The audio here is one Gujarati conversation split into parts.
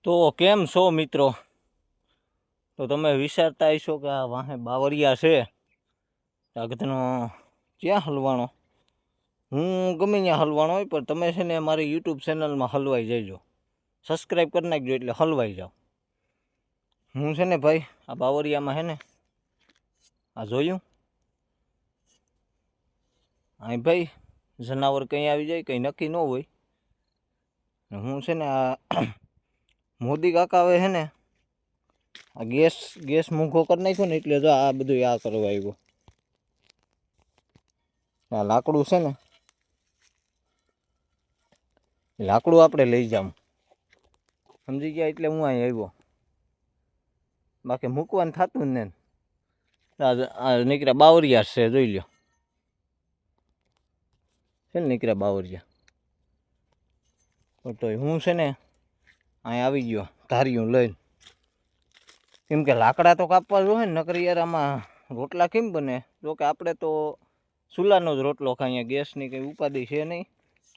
તો કેમ છો મિત્રો? તો તમે વિચારતા હશો કે આ વાહે બાવરિયા છે આગતનો ક્યાં હલવાણો. હું ગમે ત્યાં હલવાણો હોય, પણ તમે છે ને મારી યુટ્યુબ ચેનલમાં હલવાઈ જજો, સબસ્ક્રાઈબ કરી નાખજો એટલે હલવાઈ જાઓ. હું છે ને ભાઈ આ બાવરિયામાં છે ને આ જોયું અહીં ભાઈ જનાવર કંઈ આવી જાય કંઈ નક્કી ન હોય. હું છે ને આ મોદી કાકા આવે છે ને આ ગેસ મૂંઘો કરી નાખ્યો ને એટલે જો આ બધું આ કરવા આવ્યો. આ લાકડું છે ને, લાકડું આપણે લઈ જામ, સમજી ગયા? એટલે હું અહીં આવ્યો, બાકી મૂકવાનું થતું ને. આ નીકળ્યા બાવરિયા છે, જોઈ લ્યો છે ને નીકળ્યા બાવરિયા. તો હું છે ને અહીં આવી ગયો ધાર્યું લઈને, કેમ કે લાકડા તો કાપવા જોઈએ ને, નકરી યાર આમાં રોટલા કેમ બને? જો કે આપણે તો ચૂલાનો જ રોટલો ખાઈએ, ગેસની કંઈ ઉપાધિ છે નહીં,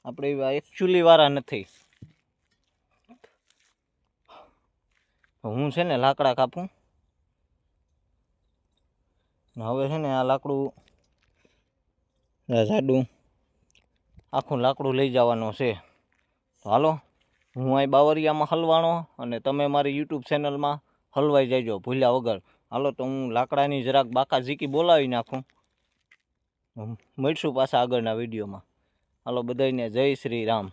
આપણે એવા એકચ્યુઅલીવાળા નથી. હું છે ને લાકડા કાપું, હવે છે ને આ લાકડું જાડું આખું લાકડું લઈ જવાનું છે. તો હાલો, હું અહીં બાવરિયામાં હલવાણો અને તમે મારી યુટ્યુબ ચેનલમાં હલવાઈ જજો ભૂલ્યા વગર. હાલો, તો હું લાકડાની જરાક બાકા ઝીકી બોલાવી નાખું, મળીશું પાછા આગળના વિડીયોમાં. હાલો બધાને જય શ્રી રામ.